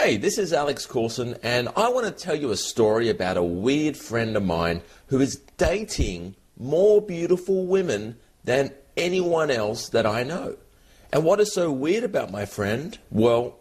Hey, this is Alex Coulson, and I want to tell you a story about a weird friend of mine who is dating more beautiful women than anyone else that I know. And what is so weird about my friend? Well,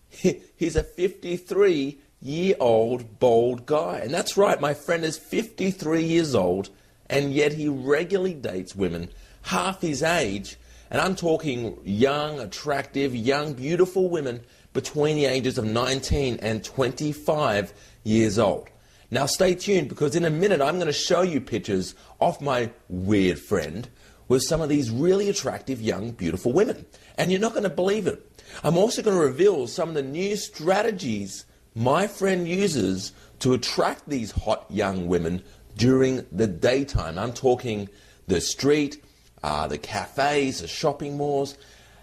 he's a 53-year-old bald guy. And that's right, my friend is 53 years old, and yet he regularly dates women half his age. And I'm talking young, attractive, young, beautiful women between the ages of 19 and 25 years old. Now stay tuned, because in a minute I'm going to show you pictures of my weird friend with some of these really attractive, young, beautiful women. And you're not going to believe it. I'm also going to reveal some of the new strategies my friend uses to attract these hot young women during the daytime. I'm talking the street, the cafes, the shopping malls.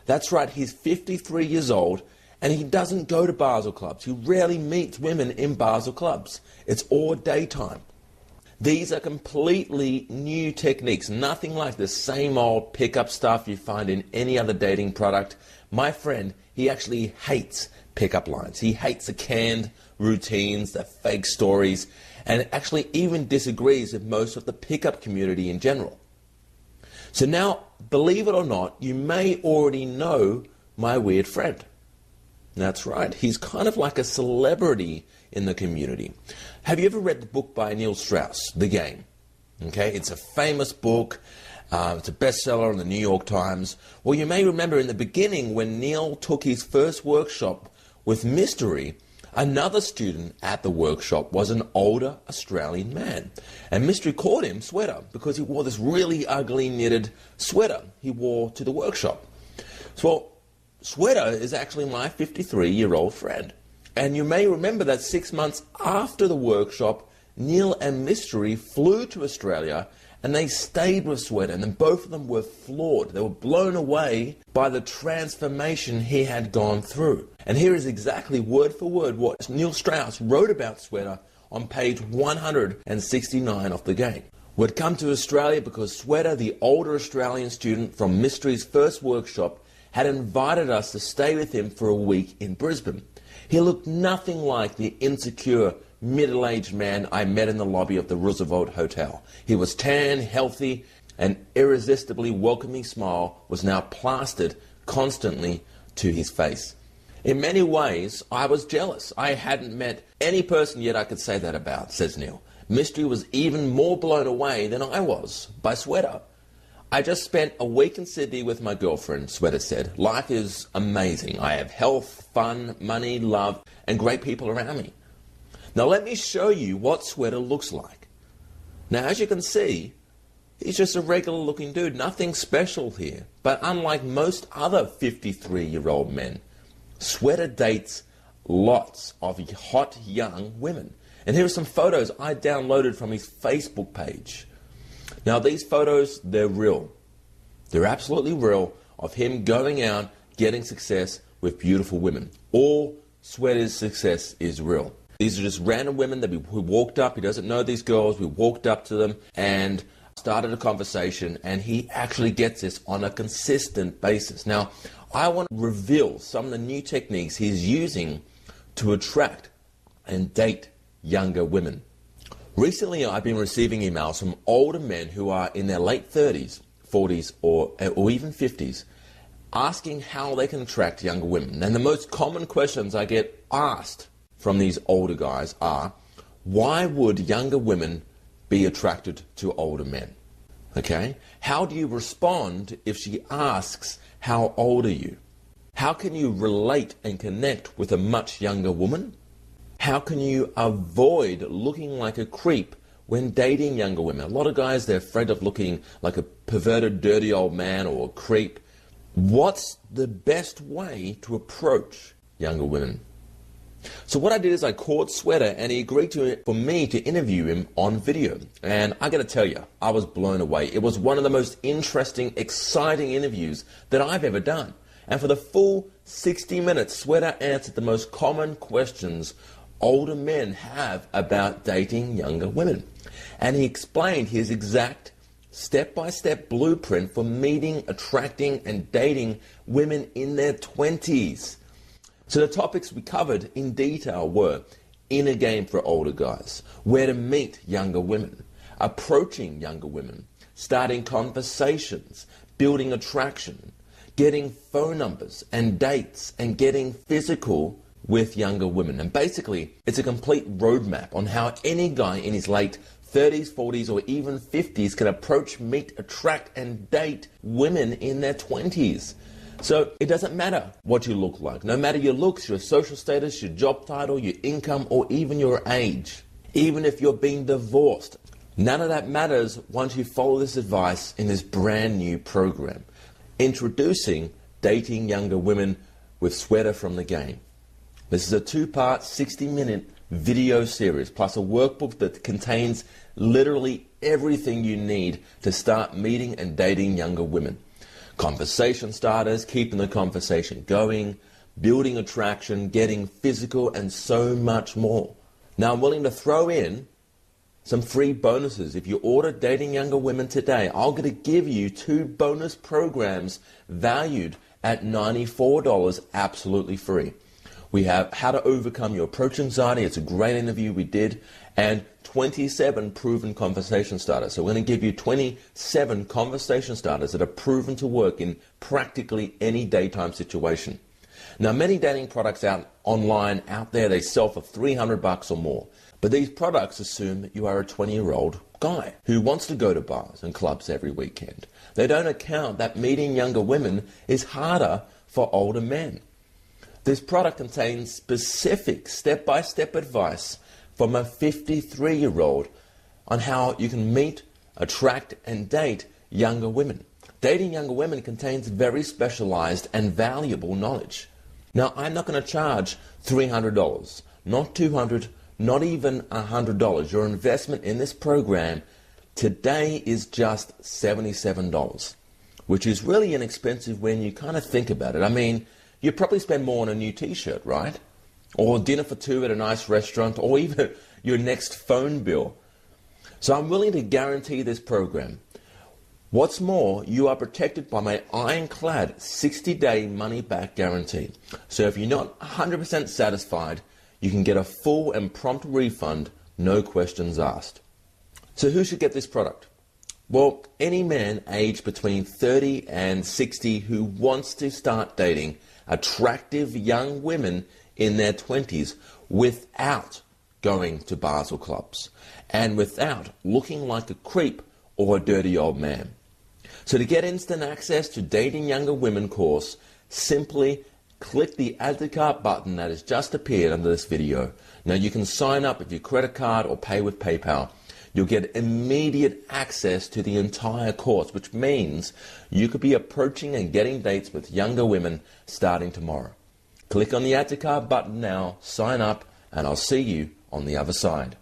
That's right, he's 53 years old, and he doesn't go to bars or clubs. He rarely meets women in bars or clubs. It's all daytime. These are completely new techniques, nothing like the same old pickup stuff you find in any other dating product. My friend, he actually hates pickup lines. He hates the canned routines, the fake stories, and actually even disagrees with most of the pickup community in general. So now, believe it or not, you may already know my weird friend. That's right, he's kind of like a celebrity in the community. Have you ever read the book by Neil Strauss, The Game? Okay, it's a famous book. It's a bestseller in the New York Times. Well, you may remember in the beginning when Neil took his first workshop with Mystery, another student at the workshop was an older Australian man. And Mystery called him Sweater because he wore this really ugly knitted sweater he wore to the workshop. So, Sweater is actually my 53-year-old friend. And you may remember that 6 months after the workshop, Neil and Mystery flew to Australia and they stayed with Sweater, and then both of them were floored. They were blown away by the transformation he had gone through. And here is exactly word for word what Neil Strauss wrote about Sweater on page 169 of The Game. We'd come to Australia because Sweater, the older Australian student from Mystery's first workshop, had invited us to stay with him for a week in Brisbane. He looked nothing like the insecure, middle-aged man I met in the lobby of the Roosevelt Hotel. He was tan, healthy, an irresistibly welcoming smile was now plastered constantly to his face. In many ways, I was jealous. I hadn't met any person yet I could say that about, says Neil. Mystery was even more blown away than I was by Sweater. I just spent a week in Sydney with my girlfriend, Sweater said. Life is amazing. I have health, fun, money, love, and great people around me. Now let me show you what Sweater looks like. Now as you can see, he's just a regular looking dude, nothing special here. But unlike most other 53-year-old men, Sweater dates lots of hot young women. And here are some photos I downloaded from his Facebook page. Now these photos, they're real. They're absolutely real of him going out, getting success with beautiful women. All Sweater's success is real. These are just random women that who walked up. He doesn't know these girls. We walked up to them and started a conversation, and he actually gets this on a consistent basis. Now, I want to reveal some of the new techniques he's using to attract and date younger women. Recently, I've been receiving emails from older men who are in their late 30s, 40s, or even 50s, asking how they can attract younger women. And the most common questions I get asked from these older guys are, why would younger women be attracted to older men? Okay? How do you respond if she asks, how old are you? How can you relate and connect with a much younger woman? How can you avoid looking like a creep when dating younger women? A lot of guys, they're afraid of looking like a perverted, dirty old man or a creep. What's the best way to approach younger women? So what I did is I called Sweater, and he agreed for me to interview him on video. And I got to tell you, I was blown away. It was one of the most interesting, exciting interviews that I've ever done. And for the full 60 minutes, Sweater answered the most common questions older men have about dating younger women. And he explained his exact step-by-step blueprint for meeting, attracting, and dating women in their 20s. So the topics we covered in detail were inner game for older guys, where to meet younger women, approaching younger women, starting conversations, building attraction, getting phone numbers and dates, and getting physical with younger women. And basically, it's a complete roadmap on how any guy in his late 30s, 40s, or even 50s can approach, meet, attract, and date women in their 20s. So it doesn't matter what you look like. No matter your looks, your social status, your job title, your income, or even your age. Even if you're being divorced. None of that matters once you follow this advice in this brand new program. Introducing Dating Younger Women with Sweater from the Game. This is a 2-part, 60-minute video series, plus a workbook that contains literally everything you need to start meeting and dating younger women. Conversation starters, keeping the conversation going, building attraction, getting physical, and so much more. Now, I'm willing to throw in some free bonuses. If you order Dating Younger Women today, I'm going to give you 2 bonus programs valued at $94, absolutely free. We have How to Overcome Your Approach Anxiety. It's a great interview we did. And 27 proven conversation starters. So we're going to give you 27 conversation starters that are proven to work in practically any daytime situation. Now, many dating products online out there, they sell for $300 or more. But these products assume that you are a 20-year-old guy who wants to go to bars and clubs every weekend. They don't account that meeting younger women is harder for older men. This product contains specific step-by-step advice from a 53-year-old on how you can meet, attract, and date younger women. Dating younger women contains very specialized and valuable knowledge. Now, I'm not going to charge $300, not $200, not even $100. Your investment in this program today is just $77, which is really inexpensive when you kind of think about it. I mean, you probably spend more on a new t-shirt, right? Or dinner for 2 at a nice restaurant, or even your next phone bill. So I'm willing to guarantee this program. What's more, you are protected by my ironclad 60-day money-back guarantee. So if you're not 100% satisfied, you can get a full and prompt refund, no questions asked. So who should get this product? Well, any man aged between 30 and 60 who wants to start dating attractive young women in their 20s without going to bars or clubs and without looking like a creep or a dirty old man. So to get instant access to Dating Younger Women course, simply click the Add to Cart button that has just appeared under this video. Now you can sign up with your credit card or pay with PayPal. You'll get immediate access to the entire course, which means you could be approaching and getting dates with younger women starting tomorrow. Click on the Add to Cart button now, sign up, and I'll see you on the other side.